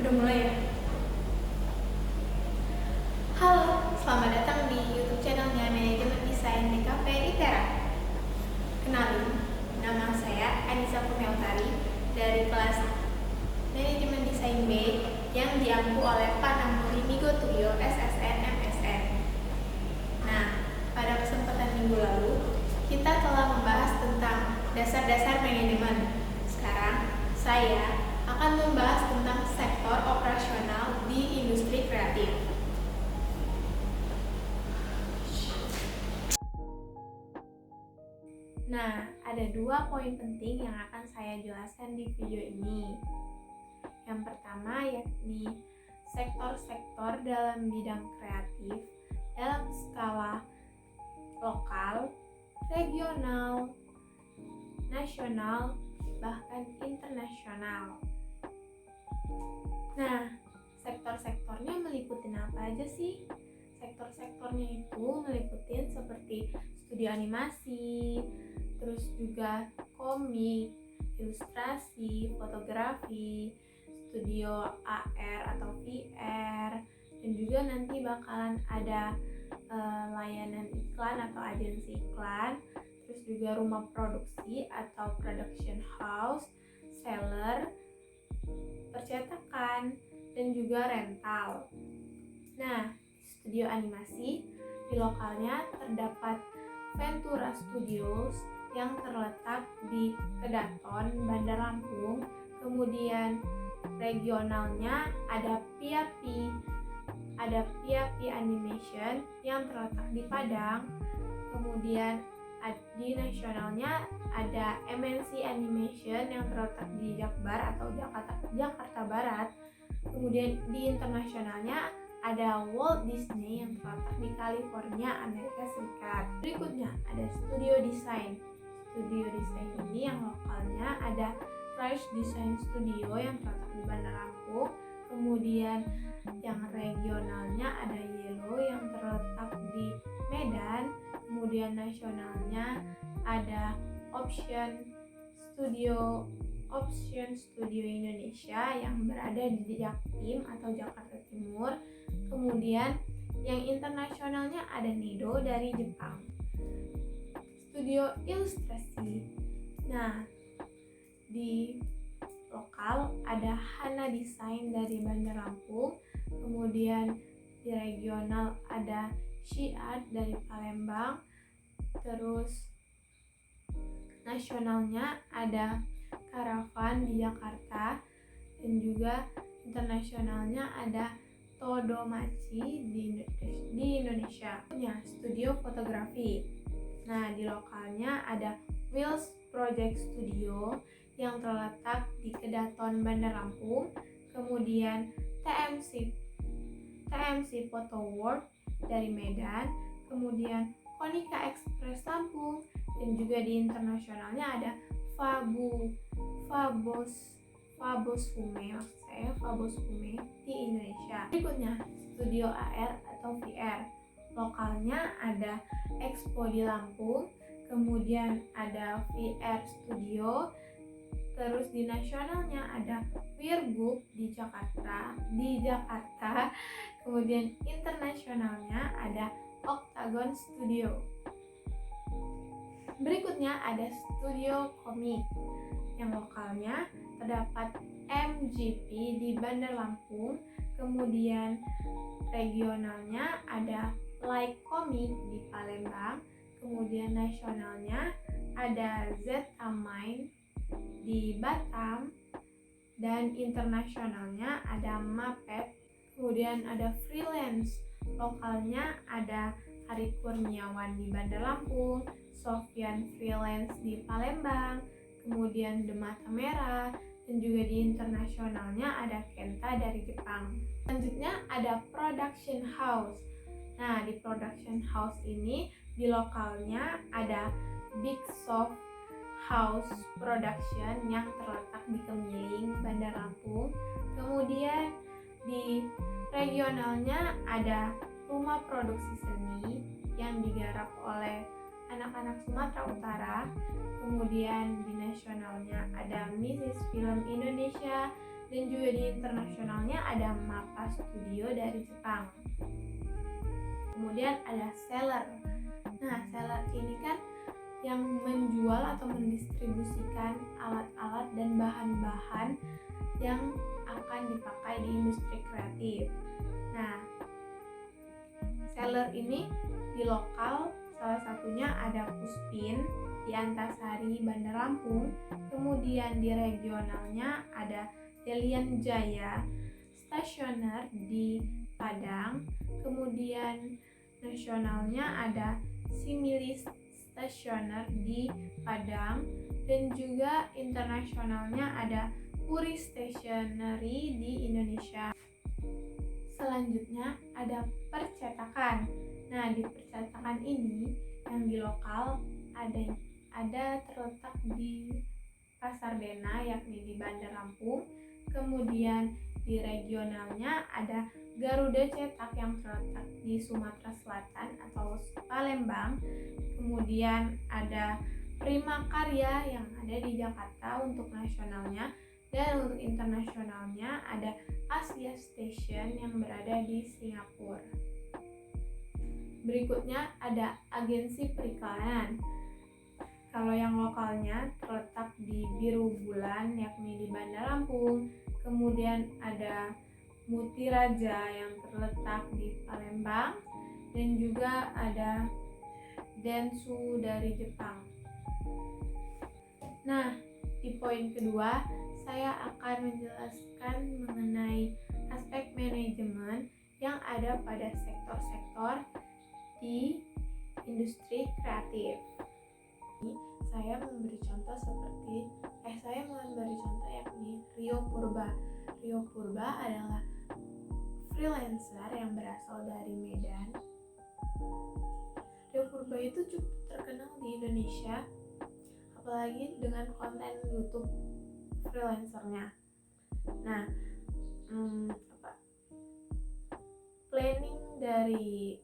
Udah mulai ya? Halo, selamat datang di YouTube channelnya Manajemen Desain DKP ITERA. Kenalin, nama saya Anissa Kurniautari dari kelas Manajemen Desain B yang diampu oleh Pak Namuri Migotuyo SSN MSN. Nah, pada kesempatan minggu lalu, kita telah membahas tentang dasar-dasar manajemen. Sekarang, saya akan membahas tentang sektor operasional di industri kreatif. Nah, ada dua poin penting yang akan saya jelaskan di video ini. Yang pertama yakni sektor-sektor dalam bidang kreatif dalam skala lokal, regional, nasional, bahkan internasional. Nah, sektor-sektornya meliputi apa aja sih? Sektor-sektornya itu meliputi seperti studio animasi, terus juga komik, ilustrasi, fotografi, studio AR atau VR, dan juga nanti bakalan ada layanan iklan atau agensi iklan, terus juga rumah produksi atau production house, seller, percetakan, dan juga rental. Nah, studio animasi di lokalnya terdapat Ventura Studios yang terletak di Kedaton, Bandar Lampung. Kemudian regionalnya ada Piapi Animation yang terletak di Padang. Kemudian di nasionalnya ada MNC Animation yang terletak di Jakbar atau Jakarta Barat. Kemudian di internasionalnya ada Walt Disney yang terletak di California, Amerika Serikat. Berikutnya ada Studio Design. Studio Design ini yang lokalnya ada Flash Design Studio yang terletak di Bandar Lampung. Kemudian yang regionalnya ada Yellow yang terletak di Medan. Kemudian nasionalnya ada Option Studio Indonesia yang berada di Jaktim atau Jakarta Timur. Kemudian yang internasionalnya ada Nido dari Jepang. Studio ilustrasi. Nah, di lokal ada Hana Design dari Bandar Lampung. Kemudian di regional ada She Art dari Palembang. Terus nasionalnya ada Caravan di Jakarta, dan juga internasionalnya ada Todomachi di Indonesia. Punya studio fotografi. Nah, di lokalnya ada Wheels Project Studio yang terletak di Kedaton, Bandar Lampung. Kemudian TMC Photo World dari Medan. Kemudian Konica Express Lampung, dan juga di internasionalnya ada Fabos Fume di Indonesia. Berikutnya Studio AR atau VR. Lokalnya ada Expo di Lampung, kemudian ada VR Studio. Terus di nasionalnya ada Wirgub di Jakarta. Kemudian internasionalnya ada Octagon Studio. Berikutnya ada Studio Komik. Yang lokalnya terdapat MGP di Bandar Lampung. Kemudian regionalnya ada Like Komik di Palembang. Kemudian nasionalnya ada Zetamin di Batam, dan internasionalnya ada Mapet. Kemudian ada Freelance. Lokalnya ada Hari Kurniawan di Bandar Lampung, Sofyan Freelance di Palembang, kemudian The Mata Merah, dan juga di internasionalnya ada Kenta dari Jepang. Selanjutnya ada Production House. Nah, di Production House ini di lokalnya ada Big Soft House Production yang terletak di Kemiling, Bandar Lampung. Kemudian di regionalnya ada Rumah Produksi Seni yang digarap oleh anak-anak Sumatera Utara. Kemudian di nasionalnya ada Mrs. Film Indonesia, Dan juga di internasionalnya ada Mappa Studio dari Jepang. Kemudian ada seller. Nah, seller ini kan yang menjual atau mendistribusikan alat-alat dan bahan-bahan yang akan dipakai di industri kreatif. Nah, seller ini di lokal salah satunya ada Puspin di Antasari, Bandar Lampung. Kemudian di regionalnya ada Delian Jaya Stationer di Padang. Kemudian nasionalnya ada Similis Stationer di Padang, dan juga internasionalnya ada Puri Stationery di Indonesia. Selanjutnya ada percetakan. Nah, di percetakan ini yang di lokal ada terletak di Pasar Dena, yakni di Bandar Lampung. Kemudian di regionalnya ada Garuda Cetak yang terletak di Sumatera Selatan atau Palembang. Kemudian ada Prima Karya yang ada di Jakarta untuk nasionalnya, dan untuk internasionalnya ada Asia Station yang berada di Singapura. Berikutnya ada agensi periklanan. Kalau yang lokalnya terletak di Biru Bulan yakni di Bandar Lampung. Kemudian ada Mutiraja yang terletak di Palembang, dan juga ada Dentsu dari Jepang. Nah, di poin kedua saya akan menjelaskan mengenai aspek manajemen yang ada pada sektor-sektor di industri kreatif. Saya memberi contoh yakni Rio Purba. Rio Purba adalah freelancer yang berasal dari Medan. Rio Purba itu cukup terkenal di Indonesia, apalagi dengan konten YouTube freelancernya. Nah, planning dari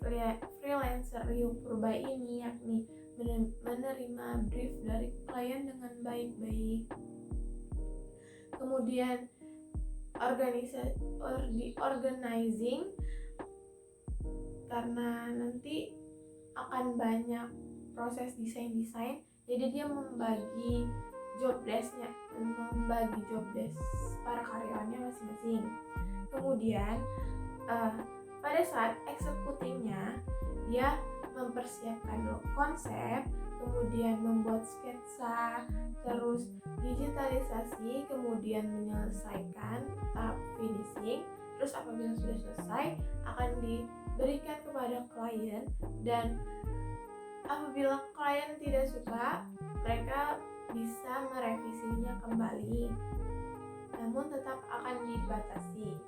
freelancer Rio Purba ini yakni menerima brief dari klien dengan baik-baik, kemudian organizing karena nanti akan banyak proses desain, jadi dia membagi job desk para karyawannya masing-masing. Kemudian pada saat eksekutingnya dia mempersiapkan konsep, kemudian membuat sketsa, terus digitalisasi, kemudian menyelesaikan tahap finishing. Terus apabila sudah selesai akan diberikan kepada klien, dan apabila klien tidak suka, mereka bisa merevisinya kembali, namun tetap akan dibatasi.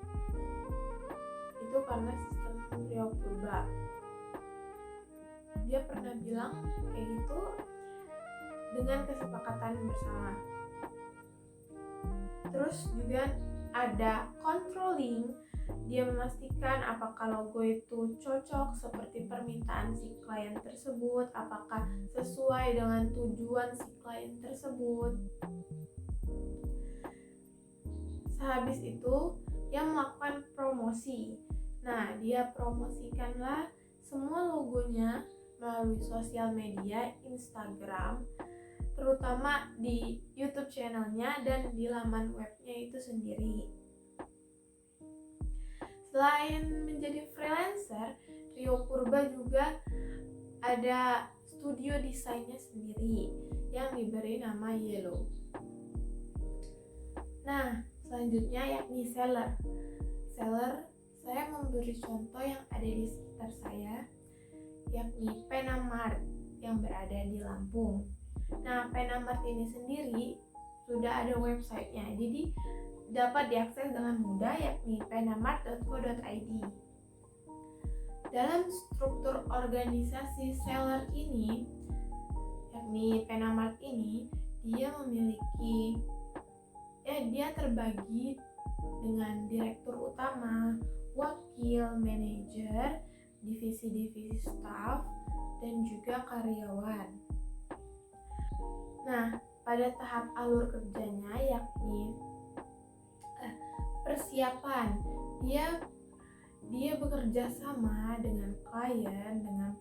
Itu karena sistem Rio Purba. Dia pernah bilang kayak gitu dengan kesepakatan bersama. Terus juga ada controlling. Dia memastikan apakah logo itu cocok seperti permintaan si klien tersebut, apakah sesuai dengan tujuan si klien tersebut. Sehabis itu, dia melakukan promosi. Nah, dia promosikanlah semua logonya melalui sosial media, Instagram, terutama di YouTube channelnya dan di laman webnya itu sendiri. Selain menjadi freelancer, Rio Purba juga ada studio desainnya sendiri yang diberi nama Yellow. Nah, selanjutnya yakni seller. Saya memberi contoh yang ada di sekitar saya, yakni Penamart yang berada di Lampung. Nah, Penamart ini sendiri sudah ada websitenya, jadi dapat diakses dengan mudah, yakni penamart.co.id. Dalam struktur organisasi seller ini, yakni Penamart ini, dia terbagi dengan direktur utama, wakil, manajer, divisi-divisi staf, dan juga karyawan. Nah, pada tahap alur kerjanya yakni Persiapan, dia bekerja sama dengan klien, dengan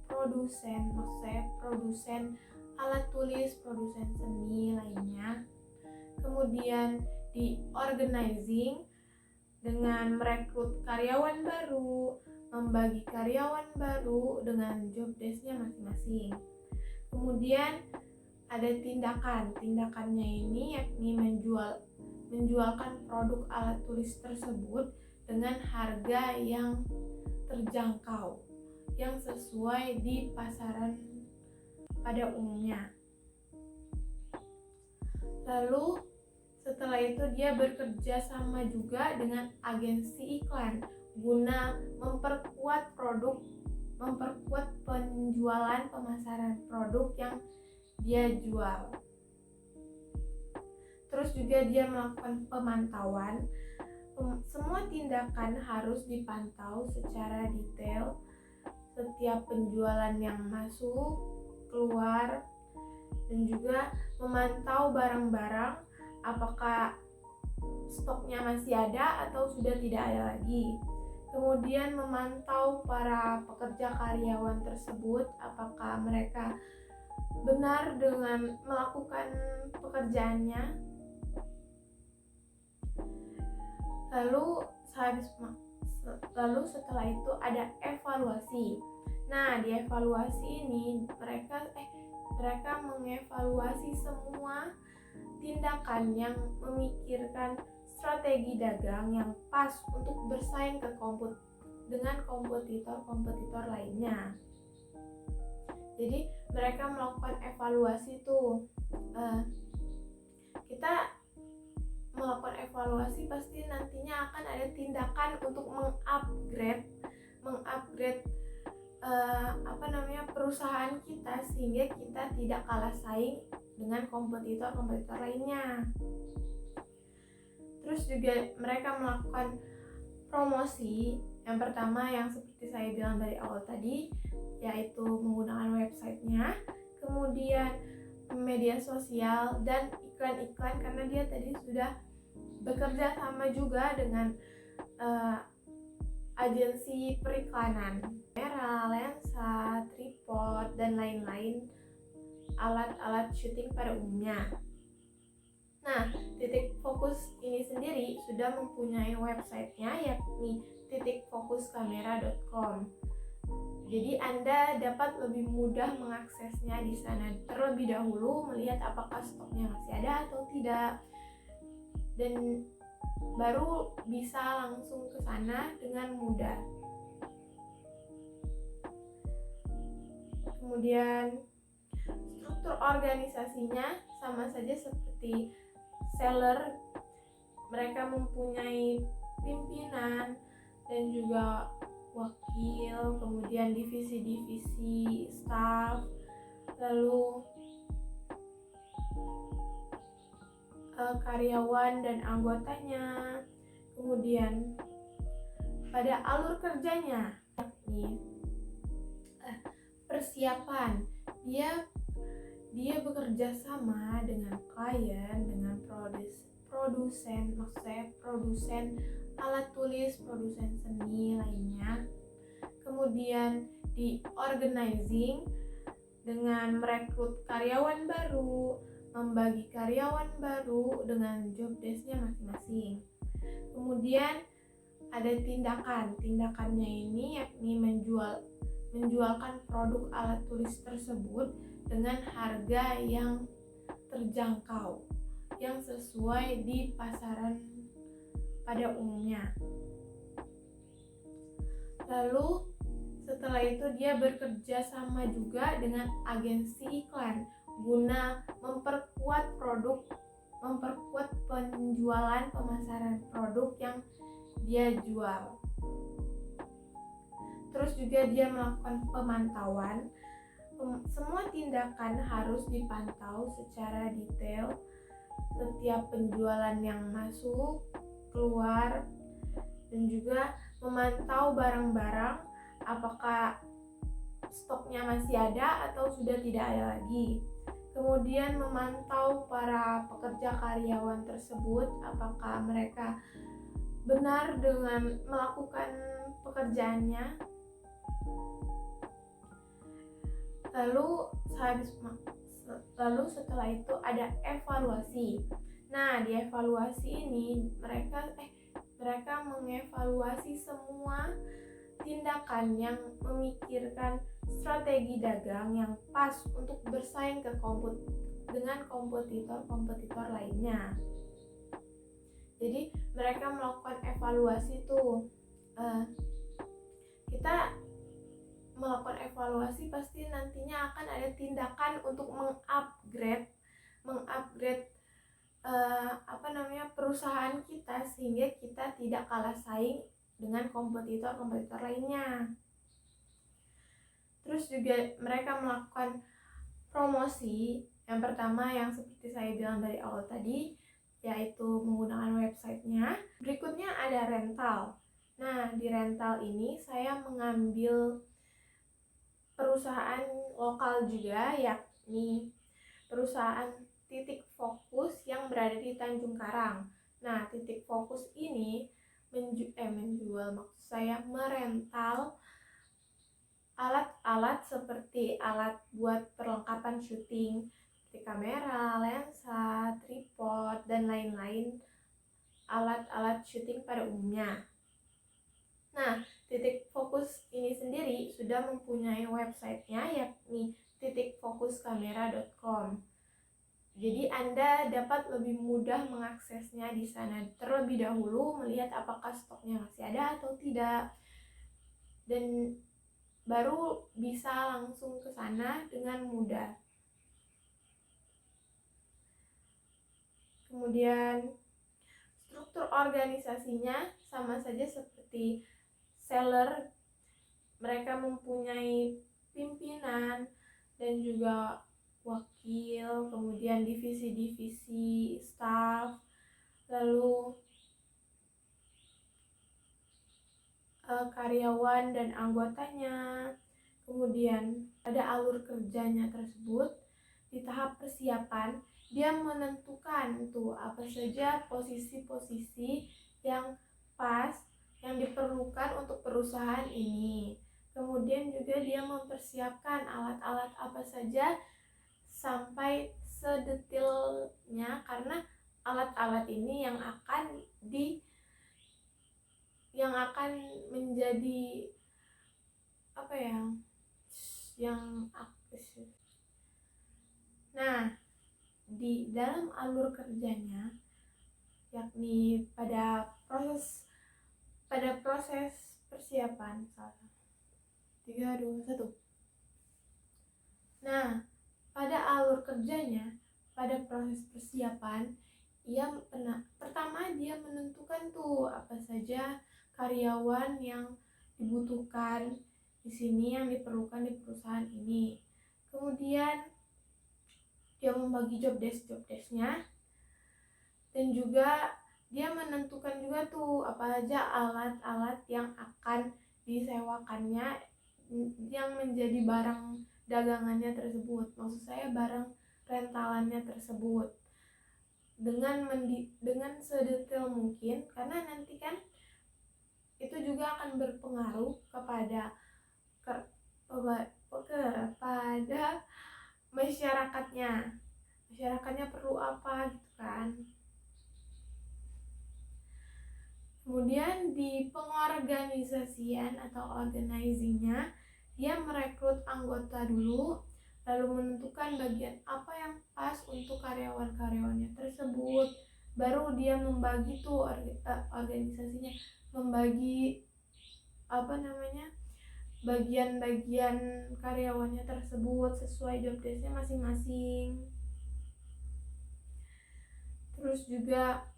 produsen, maksudnya produsen alat tulis, produsen seni lainnya. Kemudian di organizing dengan merekrut karyawan baru, membagi karyawan baru dengan job desk-nya masing-masing. Kemudian ada tindakannya ini yakni menjualkan produk alat tulis tersebut dengan harga yang terjangkau, yang sesuai di pasaran pada umumnya. Lalu setelah itu dia bekerja sama juga dengan agensi iklan guna memperkuat penjualan pemasaran produk yang dia jual. Terus juga dia melakukan pemantauan. Semua tindakan harus dipantau secara detail. Setiap penjualan yang masuk, keluar, dan juga memantau barang-barang apakah stoknya masih ada atau sudah tidak ada lagi. Kemudian memantau para pekerja karyawan tersebut apakah mereka benar dengan melakukan pekerjaannya. Lalu setelah itu ada evaluasi. Nah, di evaluasi ini mereka mengevaluasi semua tindakan yang memikirkan strategi dagang yang pas untuk bersaing dengan kompetitor lainnya. Jadi mereka melakukan evaluasi tuh. Kita melakukan evaluasi pasti nantinya akan ada tindakan untuk mengupgrade perusahaan kita sehingga kita tidak kalah saing dengan kompetitor lainnya. Terus juga mereka melakukan promosi. Yang pertama yang seperti saya bilang dari awal tadi, yaitu menggunakan websitenya, kemudian media sosial dan iklan-iklan, karena dia tadi sudah bekerja sama juga dengan agensi periklanan, kamera, lensa, tripod, dan lain-lain alat-alat syuting pada umumnya. Nah, Titik Fokus ini sendiri sudah mempunyai websitenya, yakni titikfokuskamera.com. Jadi Anda dapat lebih mudah mengaksesnya di sana. Terlebih dahulu melihat apakah stoknya masih ada atau tidak, dan baru bisa langsung ke sana dengan mudah. Kemudian struktur organisasinya sama saja seperti seller. Mereka mempunyai pimpinan dan juga wakil, kemudian divisi-divisi staff, lalu karyawan dan anggotanya. Kemudian pada alur kerjanya, yakni persiapan, dia bekerja sama dengan klien, dengan produsen, maksudnya produsen alat tulis, produsen seni lainnya. Kemudian di organizing dengan merekrut karyawan baru, membagi karyawan baru dengan job desk-nya masing-masing. Kemudian ada tindakannya ini yakni menjualkan produk alat tulis tersebut dengan harga yang terjangkau, yang sesuai di pasaran pada umumnya. Lalu setelah itu dia bekerja sama juga dengan agensi iklan guna memperkuat penjualan pemasaran produk yang dia jual. Terus juga dia melakukan pemantauan. Semua tindakan harus dipantau secara detail. Setiap penjualan yang masuk, keluar, dan juga memantau barang-barang apakah stoknya masih ada atau sudah tidak ada lagi. kemudian memantau para pekerja karyawan tersebut apakah mereka benar dengan melakukan pekerjaannya. Lalu setelah itu ada evaluasi. Nah, di evaluasi ini mereka mengevaluasi semua tindakan yang memikirkan strategi dagang yang pas untuk bersaing dengan kompetitor lainnya. Jadi mereka melakukan evaluasi tuh. Kita melakukan evaluasi pasti nantinya akan ada tindakan untuk mengupgrade perusahaan kita sehingga kita tidak kalah saing dengan kompetitor lainnya. Terus juga mereka melakukan promosi. Yang pertama yang seperti saya bilang dari awal tadi, yaitu menggunakan websitenya. Berikutnya ada rental. Nah, di rental ini saya mengambil perusahaan lokal juga, yakni perusahaan Titik Fokus yang berada di Tanjung Karang. Nah, Titik Fokus ini merental alat-alat seperti alat buat perlengkapan syuting, seperti kamera, lensa, tripod, dan lain-lain alat-alat syuting pada umumnya. Nah, Titik Fokus ini sendiri sudah mempunyai websitenya, yakni titikfokuskamera.com. Jadi Anda dapat lebih mudah mengaksesnya di sana. Terlebih dahulu melihat apakah stoknya masih ada atau tidak, dan baru bisa langsung ke sana dengan mudah. Kemudian struktur organisasinya sama saja seperti seller. Mereka mempunyai pimpinan dan juga wakil, kemudian divisi-divisi staff, lalu karyawan dan anggotanya. Kemudian pada alur kerjanya tersebut, di tahap persiapan dia menentukan tuh apa saja posisi-posisi yang pas yang diperlukan untuk perusahaan ini. Kemudian juga dia mempersiapkan alat-alat apa saja sampai sedetailnya, karena alat-alat ini yang akan menjadi Nah, di dalam alur kerjanya, yakni pada proses persiapan. 3, 2, 1. Nah, pada alur kerjanya, pada proses persiapan, pertama dia menentukan tuh apa saja karyawan yang dibutuhkan di sini, yang diperlukan di perusahaan ini. Kemudian dia membagi job desk-nya, dan juga dia menentukan juga tuh apa aja alat-alat yang akan disewakannya, yang menjadi barang dagangannya tersebut. Maksud saya barang rentalannya tersebut, dengan sedetail mungkin, karena nanti kan itu juga akan berpengaruh kepada masyarakatnya perlu apa gitu kan. Kemudian di pengorganisasian atau organizingnya, dia merekrut anggota dulu, lalu menentukan bagian apa yang pas untuk karyawan-karyawannya tersebut. Baru dia membagi tuh organisasinya, membagi bagian-bagian karyawannya tersebut sesuai job desk-nya masing-masing. Terus juga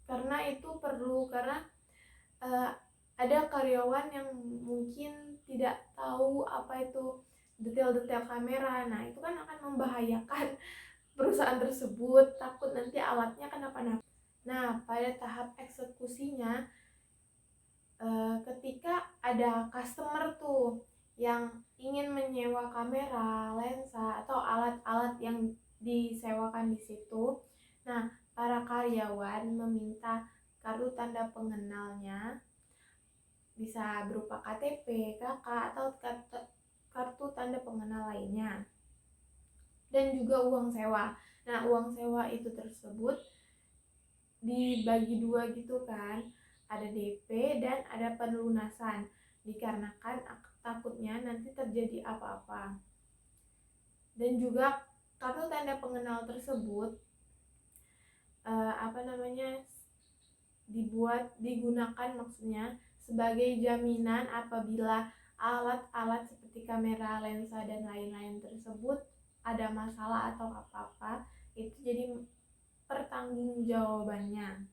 karena itu perlu, karena ada karyawan yang mungkin tidak tahu apa itu detail-detail kamera. Nah, itu kan akan membahayakan perusahaan tersebut, takut nanti alatnya kenapa-napa. Nah, pada tahap eksekusinya, ketika ada customer tuh yang ingin menyewa kamera, lensa, atau alat-alat yang disewakan di situ. Nah, para karyawan meminta kartu tanda pengenalnya, bisa berupa KTP, KK, atau kartu tanda pengenal lainnya. Dan juga uang sewa. Nah, uang sewa itu tersebut dibagi dua gitu kan. Ada DP dan ada pelunasan. Dikarenakan takutnya nanti terjadi apa-apa. Dan juga kartu tanda pengenal tersebut digunakan maksudnya sebagai jaminan apabila alat-alat seperti kamera, lensa, dan lain-lain tersebut ada masalah atau apa-apa, itu jadi pertanggungjawabannya.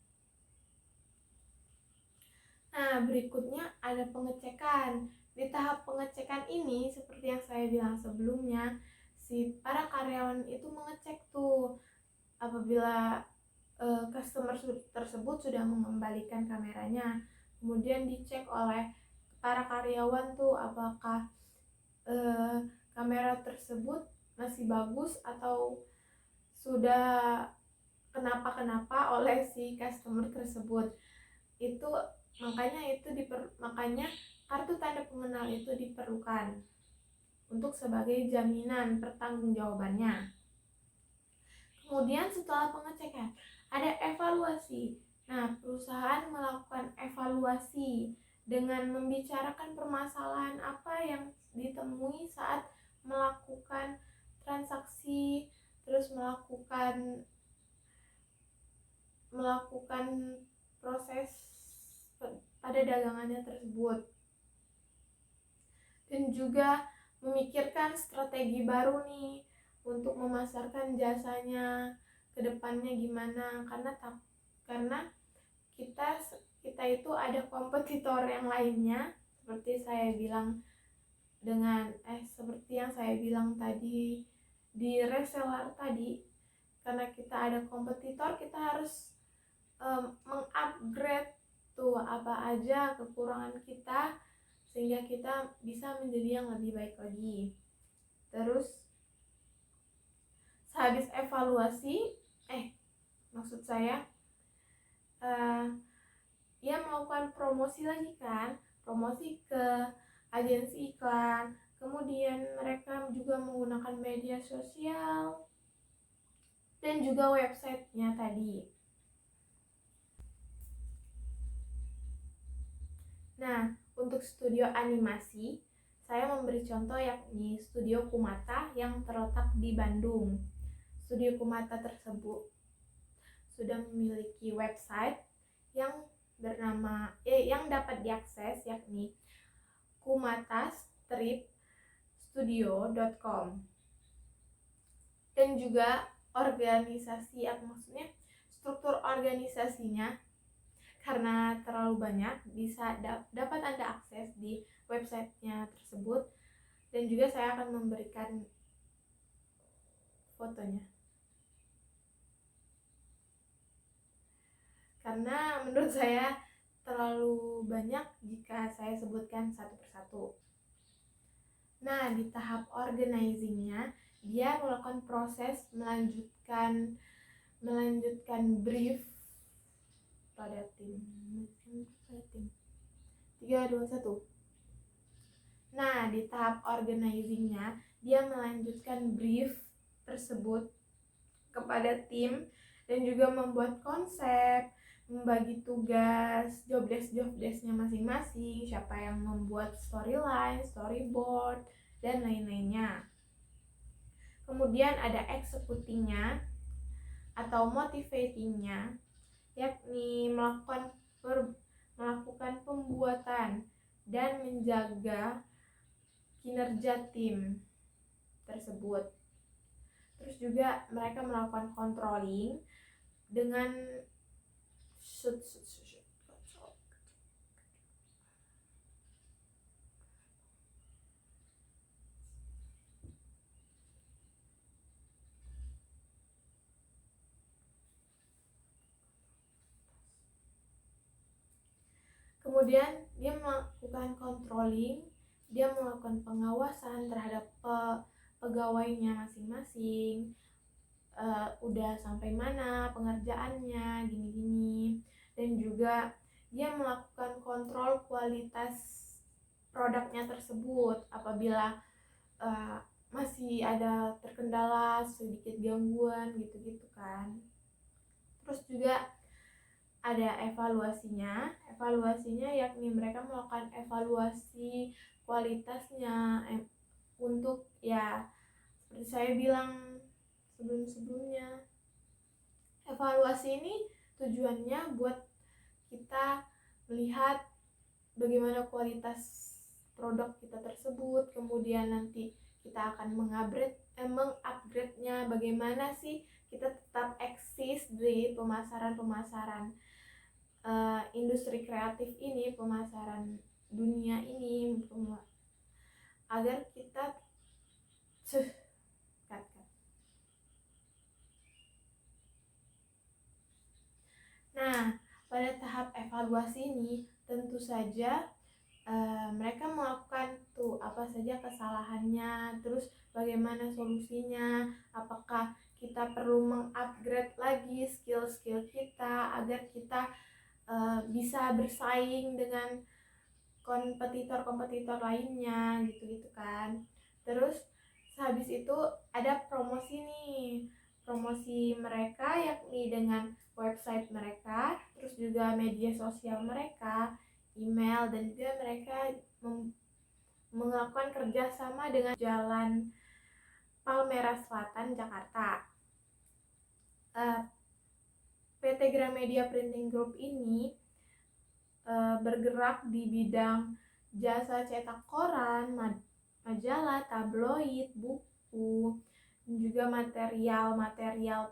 Nah, berikutnya ada pengecekan. Di tahap pengecekan ini, seperti yang saya bilang sebelumnya, si para karyawan itu mengecek tuh apabila customer tersebut sudah mengembalikan kameranya. Kemudian dicek oleh para karyawan tuh apakah kamera tersebut masih bagus atau sudah kenapa-kenapa oleh si customer tersebut. Itu makanya kartu tanda pengenal itu diperlukan untuk sebagai jaminan pertanggungjawabannya. Kemudian setelah pengecekan ada evaluasi. Nah, perusahaan melakukan evaluasi dengan membicarakan permasalahan apa yang ditemui saat melakukan transaksi, terus melakukan proses pada dagangannya tersebut. Dan juga memikirkan strategi baru nih untuk memasarkan jasanya ke depannya gimana, karena kita itu ada kompetitor yang lainnya, seperti yang saya bilang tadi di reseller tadi. Karena kita ada kompetitor, kita harus mengupgrade tuh apa aja kekurangan kita sehingga kita bisa menjadi yang lebih baik lagi. Terus sehabis evaluasi maksud saya dia melakukan promosi lagi kan, promosi ke agensi iklan. Kemudian mereka juga menggunakan media sosial dan juga websitenya tadi. Nah, untuk studio animasi, saya memberi contoh yakni Studio Kumata yang terletak di Bandung. Studio Kumata tersebut sudah memiliki website yang dapat diakses yakni kumatastripstudio.com. Dan juga maksudnya struktur organisasinya, karena terlalu banyak, dapat Anda akses di websitenya tersebut. Dan juga saya akan memberikan fotonya, karena menurut saya terlalu banyak jika saya sebutkan satu persatu. Nah, di tahap organizingnya, dia melakukan proses melanjutkan brief pada tim. 3, 2, 1. Nah, di tahap organizingnya, dia melanjutkan brief tersebut kepada tim dan juga membuat konsep, membagi tugas, job desknya masing-masing, siapa yang membuat storyline, storyboard, dan lain-lainnya. Kemudian ada executingnya atau motivatingnya, yakni melakukan pembuatan dan menjaga kinerja tim tersebut. Terus juga mereka melakukan controlling dengan kemudian dia melakukan controlling dia melakukan pengawasan terhadap pegawainya masing-masing, udah sampai mana pengerjaannya, gini-gini. Dan juga dia melakukan kontrol kualitas produknya tersebut apabila masih ada terkendala, sedikit gangguan gitu-gitu kan. Terus juga ada evaluasinya yakni mereka melakukan evaluasi kualitasnya untuk ya seperti saya bilang sebelum-sebelumnya, evaluasi ini tujuannya buat kita melihat bagaimana kualitas produk kita tersebut, kemudian nanti kita akan mengupgrade-nya, bagaimana sih kita tetap eksis di pemasaran industri kreatif ini, pemasaran dunia ini, agar kita Nah, pada tahap evaluasi ini tentu saja mereka melakukan tuh apa saja kesalahannya, terus bagaimana solusinya, apakah kita perlu mengupgrade lagi skill-skill kita agar kita bisa bersaing dengan kompetitor-kompetitor lainnya gitu-gitu kan. Terus habis itu ada promosi nih, promosi mereka yakni dengan website mereka, terus juga media sosial mereka, email, dan juga mereka melakukan kerjasama dengan Jalan Palmerah Selatan, Jakarta. PT Gramedia Printing Group ini bergerak di bidang jasa cetak koran, majalah, tabloid, buku, dan juga material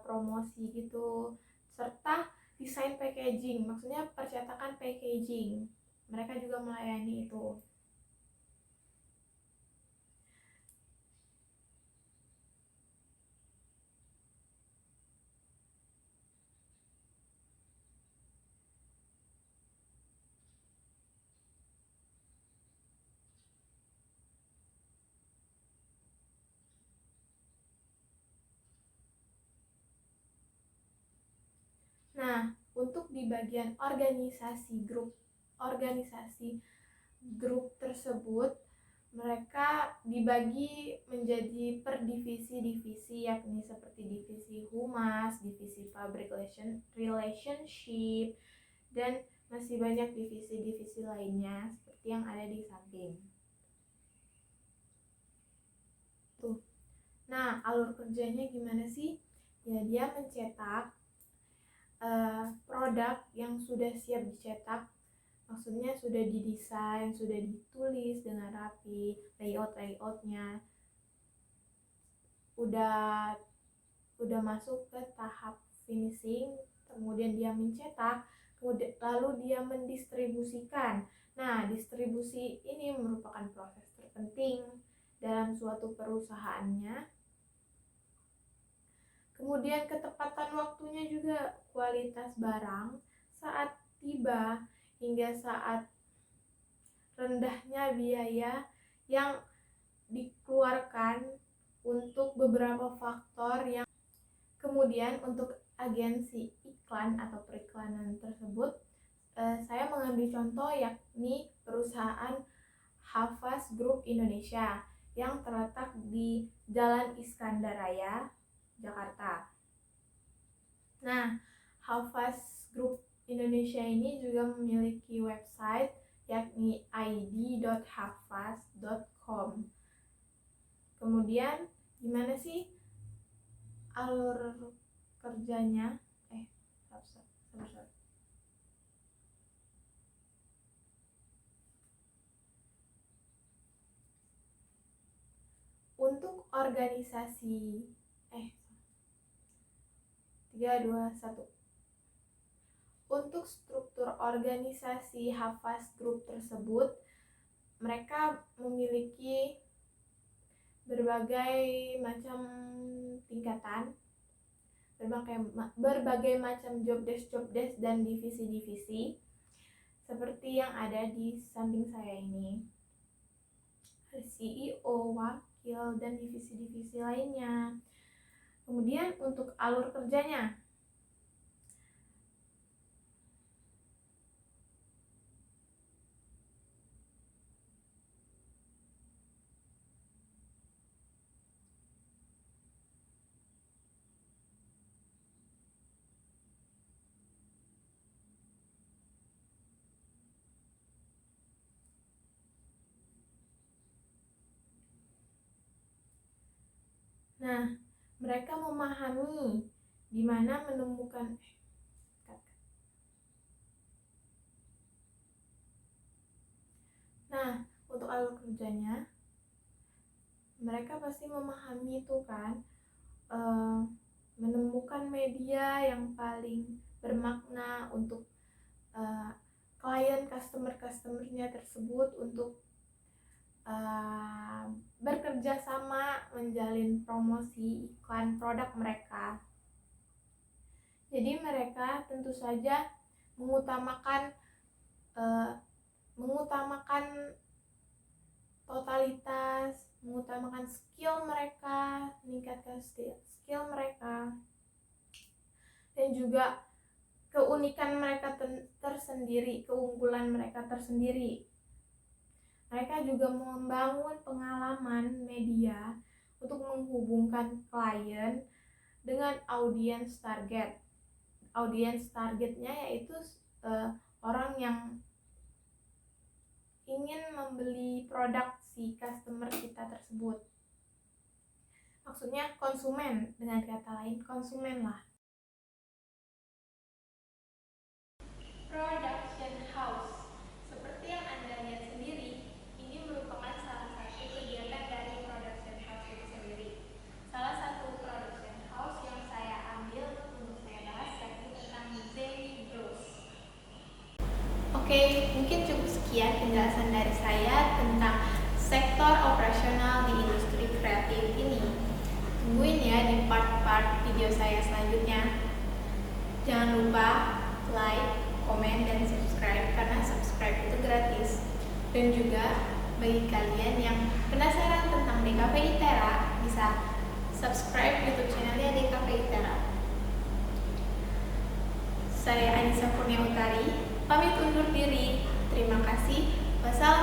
promosi gitu, serta desain packaging, maksudnya percetakan packaging. Mereka juga melayani itu. Nah, untuk di bagian organisasi grup tersebut, mereka dibagi menjadi per divisi-divisi, yakni seperti divisi humas, divisi public relationship, dan masih banyak divisi-divisi lainnya seperti yang ada di samping. Tuh. Nah, alur kerjanya gimana sih? Ya, dia mencetak produk yang sudah siap dicetak, maksudnya sudah didesain, sudah ditulis dengan rapi, layoutnya udah masuk ke tahap finishing, kemudian dia mencetak, lalu dia mendistribusikan. Nah, distribusi ini merupakan proses terpenting dalam suatu perusahaannya. Kemudian ketepatan waktunya juga, kualitas barang saat tiba hingga saat rendahnya biaya yang dikeluarkan untuk beberapa faktor yang kemudian untuk agensi iklan atau periklanan tersebut, saya mengambil contoh yakni perusahaan Hafaz Group Indonesia yang terletak di Jalan Iskandar Raya, Jakarta. Nah, Hafaz Group Indonesia ini juga memiliki website yakni id.hafaz.com. Kemudian gimana sih alur kerjanya? Sabar. Untuk organisasi 3, 2, 1. Untuk struktur organisasi Hafaz Group tersebut, mereka memiliki berbagai macam tingkatan, berbagai macam job desk dan divisi-divisi seperti yang ada di samping saya ini. CEO, wakil, dan divisi-divisi lainnya. Kemudian untuk alur kerjanya, nah, mereka memahami di mana menemukan Nah, untuk alur kerjanya, mereka pasti memahami itu kan, menemukan media yang paling bermakna untuk klien customer-customernya tersebut untuk bekerja sama menjalin promosi iklan produk mereka. Jadi mereka tentu saja mengutamakan totalitas, mengutamakan skill mereka, meningkatkan skill mereka, dan juga keunikan mereka tersendiri, keunggulan mereka tersendiri. Mereka juga membangun pengalaman media untuk menghubungkan klien dengan audiens target. Audiens targetnya yaitu orang yang ingin membeli produk si customer kita tersebut. Maksudnya konsumen, dengan kata lain konsumen lah. Production house, seperti yang Anda lihat sendiri, ini merupakan salah satu kegiatan dari production house itu sendiri. Salah satu production house yang saya ambil untuk saya bahas yaitu tentang Zany Bros. Oke, mungkin cukup sekian penjelasan dari saya tentang sektor operasional di industri kreatif ini. Tungguin ya di part-part video saya selanjutnya. Jangan lupa like, komen, dan subscribe karena subscribe itu gratis. Dan juga bagi kalian yang penasaran tentang DKV ITERA bisa subscribe YouTube channelnya DKV ITERA. Saya Anissa Kurnia Utari, pamit undur diri. Terima kasih. Wassalamualaikum